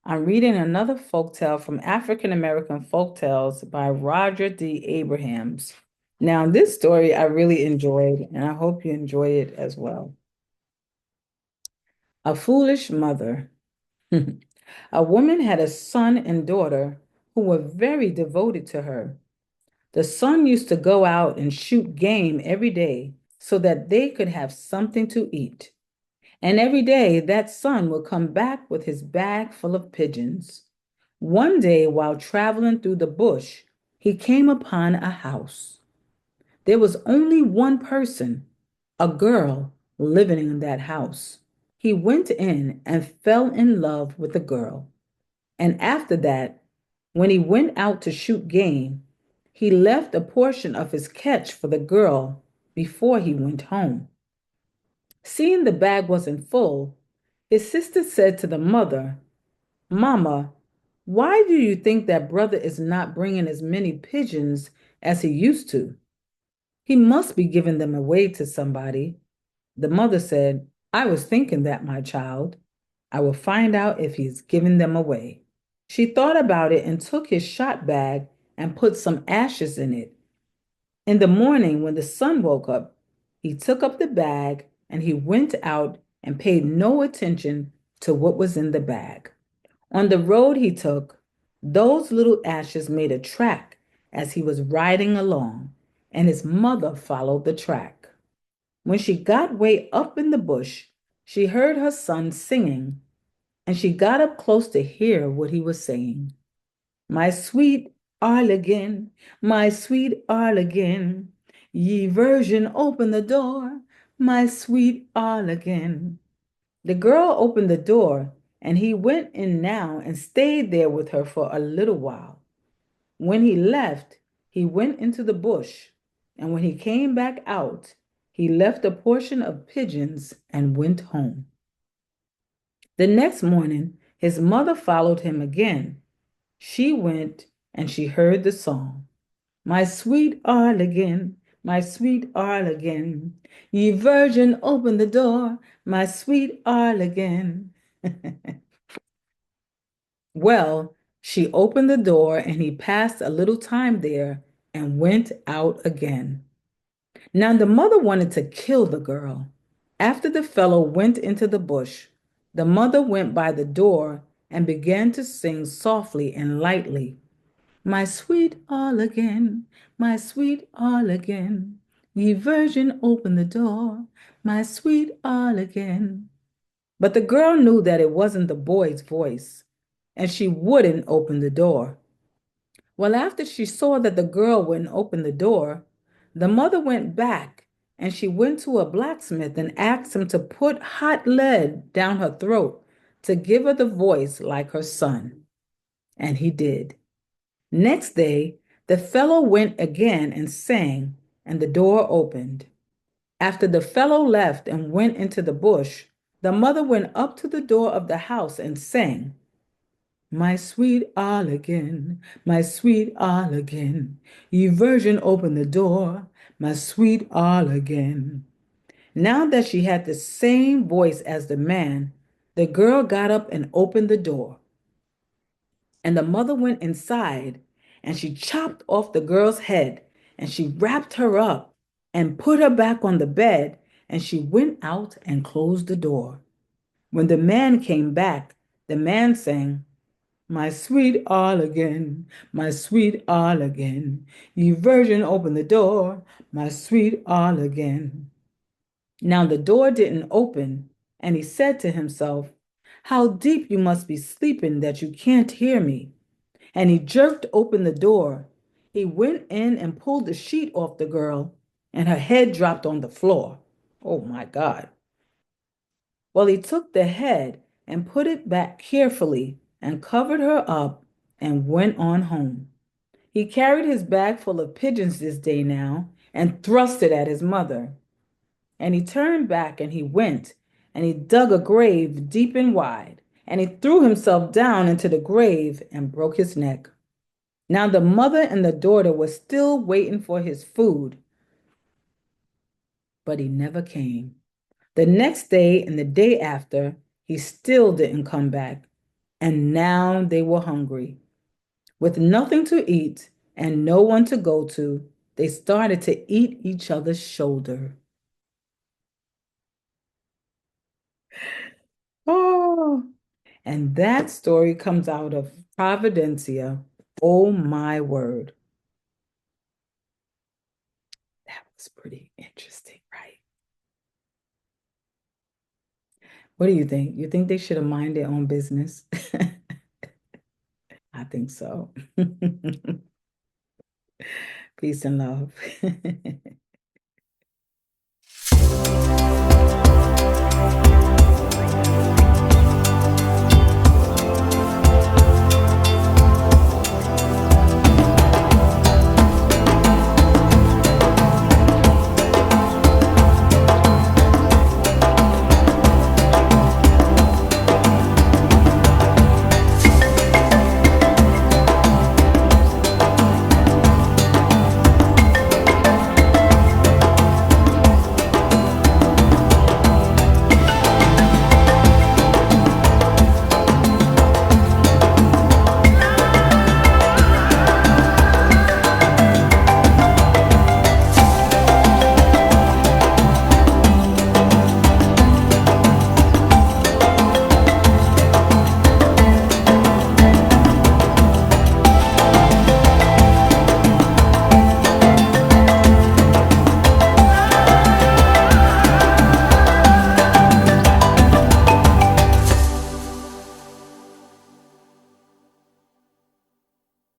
I'm reading another folktale from African American Folktales by Roger D. Abrahams. Now, this story I really enjoyed, and I hope you enjoy it as well. A Foolish Mother. A woman had a son and daughter who were very devoted to her. The son used to go out and shoot game every day so that they could have something to eat. And every day that son would come back with his bag full of pigeons. One day, while traveling through the bush, he came upon a house. There was only one person, a girl, living in that house. He went in and fell in love with the girl. And after that, when he went out to shoot game, he left a portion of his catch for the girl before he went home. Seeing the bag wasn't full, his sister said to the mother, Mama, why do you think that brother is not bringing as many pigeons as he used to? He must be giving them away to somebody. The mother said, I was thinking that, my child. I will find out if he's giving them away. She thought about it and took his shot bag and put some ashes in it. In the morning, when the sun woke up, he took up the bag and he went out and paid no attention to what was in the bag. On the road he took, those little ashes made a track as he was riding along, and his mother followed the track. When she got way up in the bush, she heard her son singing, and she got up close to hear what he was saying. My sweet Arlegan, my sweet Arlegan, ye virgin, open the door, my sweet Arlegan. The girl opened the door, and he went in now and stayed there with her for a little while. When he left, he went into the bush, and when he came back out, he left a portion of pigeons and went home. The next morning, his mother followed him again. She went and she heard the song. My sweet Arlegan, my sweet Arlegan, ye virgin, open the door, my sweet Arlegan. Well, she opened the door and he passed a little time there and went out again. Now the mother wanted to kill the girl. After the fellow went into the bush, the mother went by the door and began to sing softly and lightly. My sweet Arlegan, my sweet Arlegan, ye virgin, open the door, my sweet Arlegan. But the girl knew that it wasn't the boy's voice, and she wouldn't open the door. Well, after she saw that the girl wouldn't open the door, the mother went back and she went to a blacksmith and asked him to put hot lead down her throat to give her the voice like her son. And he did. Next day, the fellow went again and sang, and the door opened. After the fellow left and went into the bush, the mother went up to the door of the house and sang, My sweet Arlegan, my sweet Arlegan, ye virgin, open the door, my sweet Arlegan. Now that she had the same voice as the man, the girl got up and opened the door. And the mother went inside and she chopped off the girl's head and she wrapped her up and put her back on the bed and she went out and closed the door. When the man came back, the man sang, My sweet Arlegan, my sweet Arlegan, ye virgin, open the door, my sweet Arlegan. Now the door didn't open, and he said to himself, How deep you must be sleeping that you can't hear me. And he jerked open the door. He went in and pulled the sheet off the girl, and her head dropped on the floor. Oh my God. Well, he took the head and put it back carefully and covered her up and went on home. He carried his bag full of pigeons this day now and thrust it at his mother. And he turned back and he went and he dug a grave deep and wide, and he threw himself down into the grave and broke his neck. Now the mother and the daughter were still waiting for his food, but he never came. The next day and the day after, he still didn't come back. And now they were hungry. With nothing to eat and no one to go to, they started to eat each other's shoulder. Oh, and that story comes out of Providencia. Oh my word. That was pretty interesting, right? What do you think? You think they should have mind their own business? I think so. Peace and love.